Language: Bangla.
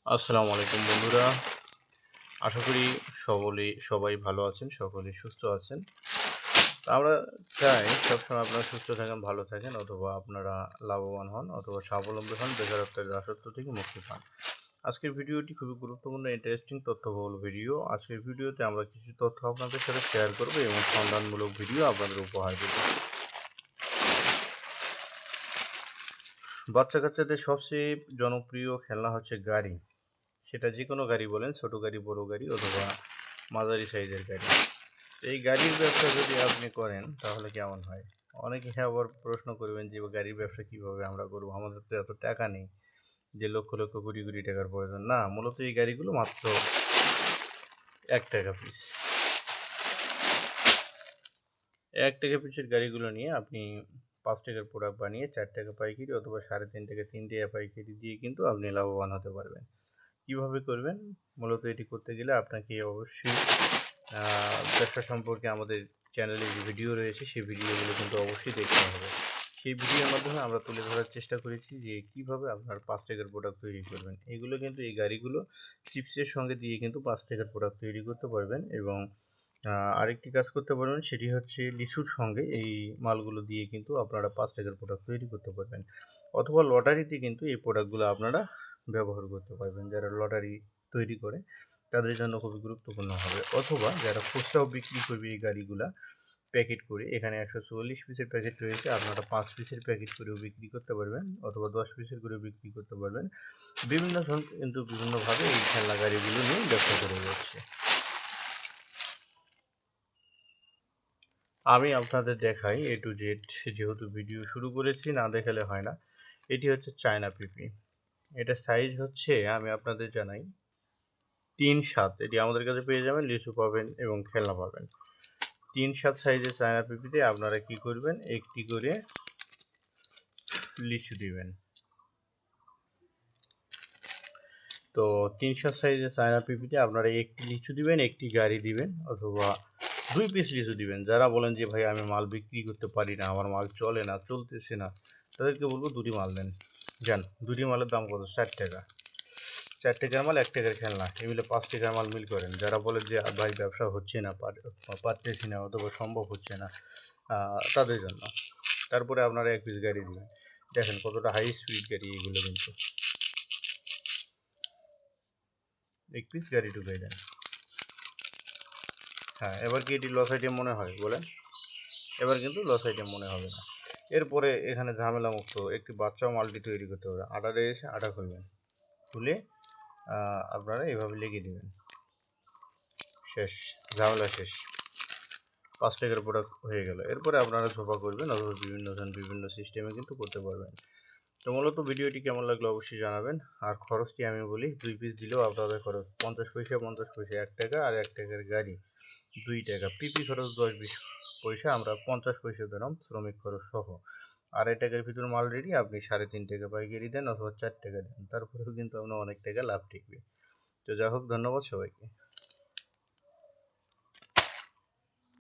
আসসালামু আলাইকুম বন্ধুরা। আশা করি সবাই ভালো আছেন, সকলেই সুস্থ আছেন। আমরা চাই সবসময় আপনারা সুস্থ থাকেন, ভালো থাকেন, অথবা আপনারা লাভবান হন, অথবা স্বাবলম্বী হন, বেকারত্বের দাসত্ব থেকে মুক্তি পান। আজকের ভিডিওটি খুবই গুরুত্বপূর্ণ, ইন্টারেস্টিং, তথ্যবহুল ভিডিও। আজকের ভিডিওতে আমরা কিছু তথ্য আপনাদের সাথে শেয়ার করব এবং সন্ধানমূলক ভিডিও আপনাদের উপহার দেব। বাচ্চা কাচ্চাদের সবচেয়ে জনপ্রিয় খেলনা হচ্ছে গাড়ি। সেটা যে কোনো গাড়ি বলেন, ছোট গাড়ি, বড় গাড়ি, অথবা মাঝারি সাইজের গাড়ি। এই গাড়ির ব্যবসা যদি আপনি করেন তাহলে কেমন হয়? অনেকে আবার প্রশ্ন করবেন যে গাড়ির ব্যবসা কিভাবে আমরা করবো, আমাদের তো এত টাকা নেই যে লক্ষ লক্ষ কোটি কোটি টাকার প্রয়োজন। না, মূলত এই গাড়িগুলো মাত্র 1 টাকা পিস। 1 টাকা পিসের গাড়িগুলো নিয়ে আপনি 5 টাকার প্রোডাক্ট বানিয়ে 4 টাকা পাইকারি অথবা 3.5 থেকে 3 টাকা পাইকারি দিয়ে কিন্তু আপনি লাভবান হতে পারবেন। কিভাবে করবেন? মূলত এটি করতে গেলে আপনাকে অবশ্যই ব্যবসা সম্পর্কে আমাদের চ্যানেলে যে ভিডিও রয়েছে সেই ভিডিওগুলো কিন্তু অবশ্যই দেখতে হবে। সেই ভিডিওর মাধ্যমে আমরা তুলে ধরার চেষ্টা করেছি যে কীভাবে আপনার 5 টাকার প্রোডাক্ট তৈরি করবেন। এগুলো কিন্তু এই গাড়িগুলো চিপসের সঙ্গে দিয়ে কিন্তু 5 টাকার প্রোডাক্ট তৈরি করতে পারবেন, এবং আরেকটি কাজ করতে পারবেন, সেটি হচ্ছে লিচুর সঙ্গে এই মালগুলো দিয়ে কিন্তু আপনারা 5 টাকার প্রোডাক্ট তৈরি করতে পারবেন, অথবা লটারিতে কিন্তু এই প্রোডাক্টগুলো আপনারা ব্যবহার করতে পারবেন। যারা লটারি তৈরি করে তাদের জন্য খুবই গুরুত্বপূর্ণ হবে, অথবা যারা খুচরাও বিক্রি করবে এই গাড়িগুলা প্যাকেট করে, এখানে 144 পিসের প্যাকেট রয়েছে, আপনারা 5 পিসের প্যাকেট করেও বিক্রি করতে পারবেন, অথবা 10 পিসের করেও বিক্রি করতে পারবেন। বিভিন্ন জন কিন্তু বিভিন্নভাবে এই খেলনা গাড়িগুলো নিয়ে ব্যবসা করে যাচ্ছে। আমি আপনাদের দেখাই A to Z, যেহেতু ভিডিও শুরু করেছি, না দেখালে হয় না। এটি হচ্ছে চায়না পিপি। এটা সাইজ হচ্ছে, আমি আপনাদের জানাই, 3-7। এটি আমাদের কাছে পেয়ে যাবেন, লিচু পাবেন এবং খেলনা পাবেন। 3-7 সাইজের চায়না পিপিতে আপনারা কি করবেন, একটি করে লিচু দিবেন। তো 3-7 সাইজের চায়না পিপিতে আপনারা একটি লিচু দিবেন, একটি গাড়ি দিবেন, অথবা 2 পিস লিচু দিবেন। যারা বলেন যে ভাই আমি মাল বিক্রি করতে পারি না, আমার মাল চলে না, চলতেছে না, তাদেরকে বলবো 2টি মাল দেন। যান, 2টি মালের দাম কত? 4 টাকা। 4 টাকার মাল 1 টাকার খেলনা, এগুলো 5 টাকার মাল মিল করেন। যারা বলে যে ভাই ব্যবসা হচ্ছে না, পারতেছি না, অথবা সম্ভব হচ্ছে না, তাদের জন্য। তারপরে আপনারা 1 পিস গাড়ি দিবেন। দেখেন কতটা হাই স্পিড গাড়ি এগুলো, কিন্তু 1 পিস গাড়ি ঢুকাই দেন। হ্যাঁ, এবার কি এটি লস আইটেম মনে হয় বলেন? এবার কিন্তু লস আইটেম মনে হবে না। এরপরে এখানে ঝামেলা মুক্ত একটি বাচ্চাও মালটি তৈরি করতে হবে। আটা রয়েছে, আটা খুলবেন, খুলে আপনারা এভাবে লেগে দেবেন। শেষ, ঝামেলা শেষ। 5 টাকার প্রোডাক্ট হয়ে গেল। এরপরে আপনারা ঝোপা করবেন, অথবা বিভিন্ন সিস্টেমে কিন্তু করতে পারবেন। তো মূলত ভিডিওটি কেমন লাগলো অবশ্যই জানাবেন। আর খরচটি আমি বলি, 2 পিস দিলেও আপনাদের খরচ 50 পয়সা, 50 পয়সা 1 টাকা, আর 1 টাকার গাড়ি 2 টাকা। পিপি খরচ 10-20 পয়সা, আমরা 50 পয়সা দিলাম শ্রমিক খরচ সহ। 2.5 টাকার ভিতর মাল রেডি, আপনি 3.5 টাকা পাইকারি দেন, অথবা 4 টাকা দেন, তারপরেও কিন্তু আপনার অনেক টাকা লাভ টিকবে। তো যাই হোক, ধন্যবাদ সবাইকে।